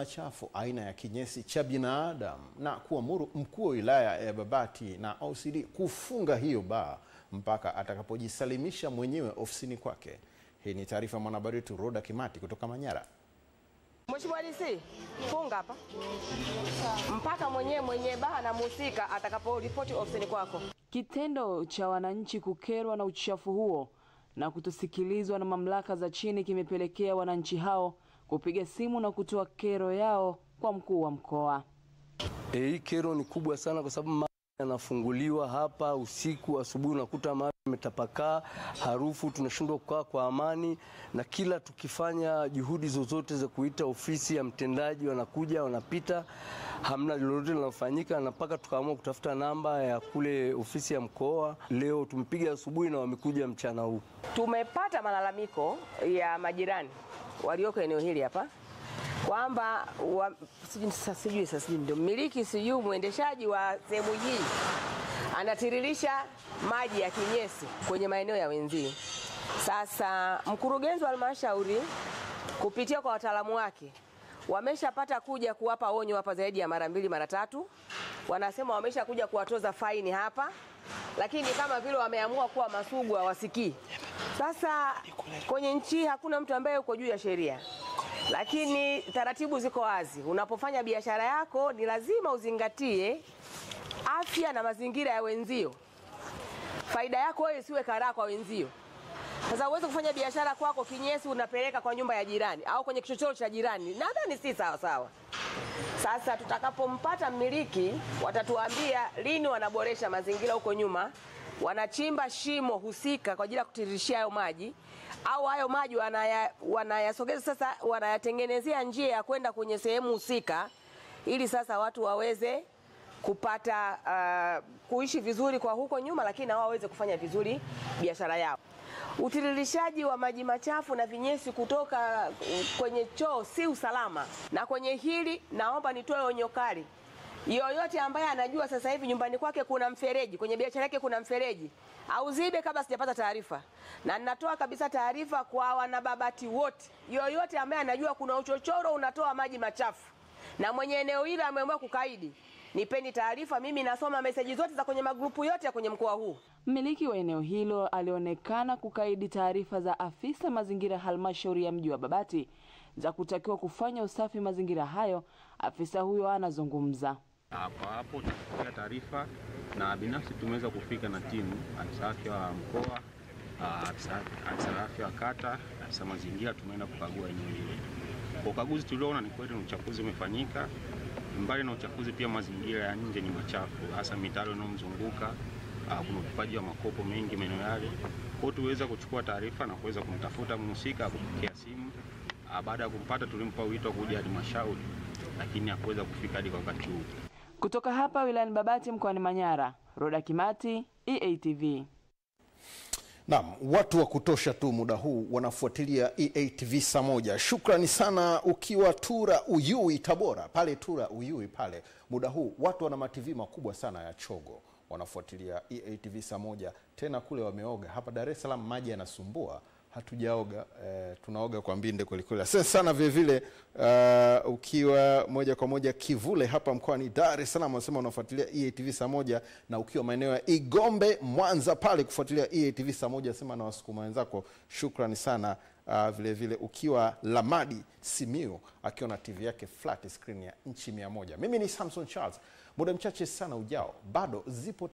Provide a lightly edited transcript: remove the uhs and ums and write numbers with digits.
machafu aina ya kinyesi cha binadamu na kuamuru mkuu wa wilaya ya Babati na OCD kufunga hiyo baa mpaka atakapojisalimisha mwenyewe ofisini kwake. Hii ni taarifa mwanahabari wetu Roda Kimati kutoka Manyara. Mheshimiwa DC, funga hapa mpaka mwenye baa na musika atakaporipoti ofisini kwako. Kitendo cha wananchi kukerwa na uchafu huo na kutosikilizwa na mamlaka za chini kimepelekea wananchi hao kupiga simu na kutoa kero yao kwa mkuu wa mkoa. Hii kero ni kubwa sana kwa sababu maji yanafunguliwa hapa usiku, asubuhi unakuta maji yametapakaa, harufu, tunashindwa kukaa kwa amani, na kila tukifanya juhudi zozote za kuita ofisi ya mtendaji wanakuja wanapita, hamna lolote linalofanyika, na mpaka tukaamua kutafuta namba ya kule ofisi ya mkoa. Leo tumepiga asubuhi na wamekuja mchana huu. Tumepata malalamiko ya majirani walioko eneo hili hapa kwamba sijui ndio mmiliki sijui muendeshaji wa sehemu hii anatiririsha maji ya kinyesi kwenye maeneo ya wenzii. Sasa mkurugenzi wa halmashauri kupitia kwa wataalamu wake wameshapata kuja kuwapa onyo hapa zaidi ya mara 2 mara 3. Wanasema wameshakuja kuwatoza faini hapa, lakini kama vile wameamua kuwa masugu hawasikii. Sasa kwenye nchi hakuna mtu ambaye yuko juu ya sheria, lakini taratibu ziko wazi. Unapofanya biashara yako ni lazima uzingatie afya na mazingira ya wenzio. Faida yako wewe isiwe karaa kwa wenzio. Sasa uweze kufanya biashara kwako kinyesi unapeleka kwa nyumba ya jirani au kwenye kichochoro cha jirani, nadhani si sawa sawa. Sasa tutakapompata mmiliki watatuambia lini wanaboresha mazingira huko nyuma, wanachimba shimo husika kwa ajili ya kutiririshia hayo maji, au hayo maji wanayasogeza sasa, wanayatengenezea njia ya kwenda kwenye sehemu husika, ili sasa watu waweze kupata kuishi vizuri kwa huko nyuma, lakini na wao waweze kufanya vizuri biashara yao. Utiririshaji wa maji machafu na vinyesi kutoka kwenye choo si usalama, na kwenye hili naomba nitoe onyo kali. Yoyote ambaye anajua sasa hivi nyumbani kwake kuna mfereji, kwenye biashara yake kuna mfereji, au zibe kabla sijapata taarifa. Na ninatoa kabisa taarifa kwa wanababati wote. Yoyote ambaye anajua kuna uchochoro unatoa maji machafu na mwenye eneo hili ameamua kukaidi, nipeni taarifa. Mimi nasoma meseji zote za kwenye magrupu yote ya kwenye mkoa huu. Mmiliki wa eneo hilo alionekana kukaidi taarifa za afisa mazingira halmashauri ya mji wa Babati za kutakiwa kufanya usafi mazingira hayo. Afisa huyo anazungumza. Hapo tulipokea taarifa na binafsi tumeweza kufika na timu afisa afya wa mkoa, afisa afya wa kata, afisa mazingira, tumeenda kukagua eneo hilo. Kwa ukaguzi tuliona ni kweli uchafuzi umefanyika. Mbali na uchafuzi pia mazingira ya nje ni machafu, hasa mitaro inayomzunguka, kuna utupaji wa makopo mengi maeneo yale. Kwa hiyo tuweza kuchukua taarifa na kuweza kumtafuta mhusika, kupokea simu. Baada ya kumpata tulimpa wito kuja halmashauri, lakini hakuweza kufika hadi wakati huu. Kutoka hapa wilayani Babati mkoani Manyara, Roda Kimati, EATV. Naam, watu wa kutosha tu muda huu wanafuatilia EATV saa moja. Shukrani sana ukiwa Tura Uyui Tabora. Pale Tura Uyui pale muda huu watu wana matv makubwa sana ya chogo wanafuatilia EATV saa moja. Tena kule wameoga. Hapa Dar es Salaam maji yanasumbua. Hatujaoga, tunaoga kwa mbinde kweli kweli. Asante sana vile vile ukiwa moja kwa moja Kivule hapa mkoani Dar es Salaam wanasema unafuatilia EATV saa moja, na ukiwa maeneo ya Igombe Mwanza pale kufuatilia EATV saa moja, sema na wasukuma wenzako shukrani sana. Vile vile ukiwa Lamadi Simiu akiwa na TV yake flat screen ya inchi 100. Mimi ni Samson Charles. Muda mchache sana ujao bado zipo